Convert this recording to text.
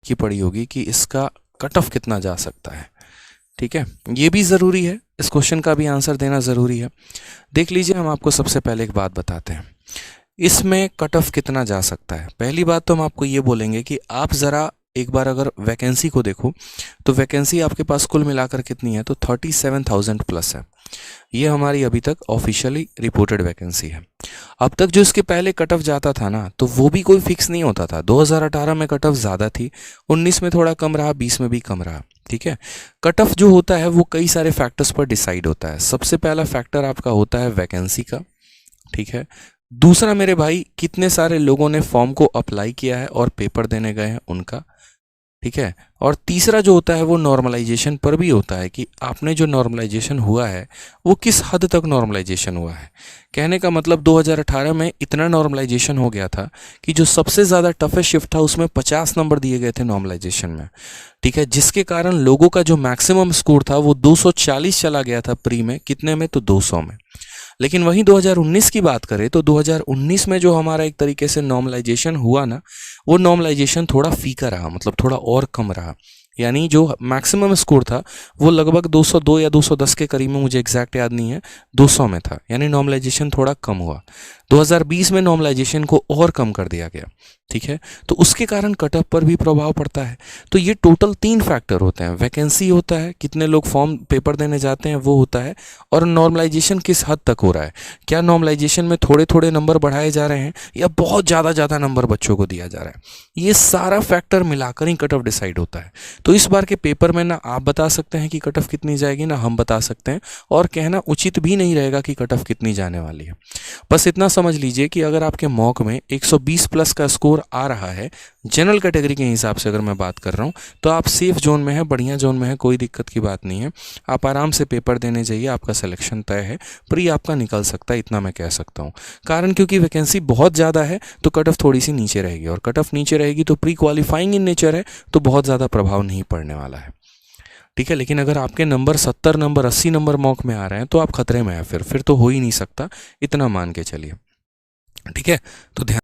की पड़ी होगी कि इसका कट ऑफ कितना जा सकता है। ठीक है, ये भी ज़रूरी है, इस क्वेश्चन का भी आंसर देना ज़रूरी है। देख लीजिए, हम आपको सबसे पहले एक बात बताते हैं, इसमें कट ऑफ कितना जा सकता है। पहली बात तो हम आपको ये बोलेंगे कि आप ज़रा एक बार अगर वैकेंसी को देखो तो वैकेंसी आपके पास कुल मिलाकर कितनी है, तो 37,000 प्लस है। ये हमारी अभी तक ऑफिशियली रिपोर्टेड वैकेंसी है। अब तक जो इसके पहले कट ऑफ जाता था ना, तो वो भी कोई फिक्स नहीं होता था। 2018 में कट ऑफ ज़्यादा थी, 19 में थोड़ा कम रहा, 20 में भी कम रहा। ठीक है, कट ऑफ जो होता है वो कई सारे फैक्टर्स पर डिसाइड होता है। सबसे पहला फैक्टर आपका होता है वैकेंसी का। ठीक है, दूसरा मेरे भाई, कितने सारे लोगों ने फॉर्म को अप्लाई किया है और पेपर देने गए हैं उनका। ठीक है, और तीसरा जो होता है वो नॉर्मलाइजेशन पर भी होता है कि आपने जो नॉर्मलाइजेशन हुआ है वो किस हद तक नॉर्मलाइजेशन हुआ है। कहने का मतलब 2018 में इतना नॉर्मलाइजेशन हो गया था कि जो सबसे ज़्यादा टफेस्ट शिफ्ट था उसमें 50 नंबर दिए गए थे नॉर्मलाइजेशन में। ठीक है, जिसके कारण लोगों का जो मैक्सिमम स्कोर था वो 240 चला गया था प्री में, कितने में, तो 200 में। लेकिन वहीं 2019 की बात करें तो 2019 में जो हमारा एक तरीके से नॉर्मलाइजेशन हुआ ना, वो नॉर्मलाइजेशन थोड़ा फीका रहा, मतलब थोड़ा और कम रहा। यानी जो मैक्सिमम स्कोर था वो लगभग 202 या 210 के करीब में, मुझे एग्जैक्ट याद नहीं है, 200 में था। यानी नॉर्मलाइजेशन थोड़ा कम हुआ। 2020 में नॉर्मलाइजेशन को और कम कर दिया गया। ठीक है, तो उसके कारण कट ऑफ पर भी प्रभाव पड़ता है। तो ये टोटल 3 फैक्टर होते हैं, वैकेंसी होता है, कितने लोग फॉर्म पेपर देने जाते हैं वो होता है, और नॉर्मलाइजेशन किस हद तक हो रहा है। क्या नॉर्मलाइजेशन में थोड़े थोड़े नंबर बढ़ाए जा रहे हैं या बहुत ज़्यादा नंबर बच्चों को दिया जा रहा है। ये सारा फैक्टर मिलाकर ही कट ऑफ डिसाइड होता है। तो इस बार के पेपर में ना आप बता सकते हैं कि कट ऑफ कितनी जाएगी, ना हम बता सकते हैं, और कहना उचित भी नहीं रहेगा कि कट ऑफ कितनी जाने वाली है। बस इतना समझ लीजिए कि अगर आपके मॉक में 120 प्लस का स्कोर आ रहा है, जनरल कैटेगरी के हिसाब से अगर मैं बात कर रहा हूँ, तो आप सेफ जोन में है, बढ़िया जोन में है, कोई दिक्कत की बात नहीं है। आप आराम से पेपर देने जाइए, आपका सिलेक्शन तय है, प्री आपका निकल सकता है, इतना मैं कह सकता हूँ। कारण क्योंकि वैकेंसी बहुत ज़्यादा है तो कट ऑफ थोड़ी सी नीचे रहेगी, और कट ऑफ नीचे रहेगी तो प्री क्वालिफाइंग इन नेचर है, तो बहुत ज़्यादा प्रभाव नहीं पड़ने वाला है। ठीक है, लेकिन अगर आपके नंबर 70 नंबर 80 नंबर मॉक में आ रहे हैं तो आप खतरे में हैं, फिर तो हो ही नहीं सकता, इतना मान के चलिए। ठीक है, तो ध्यान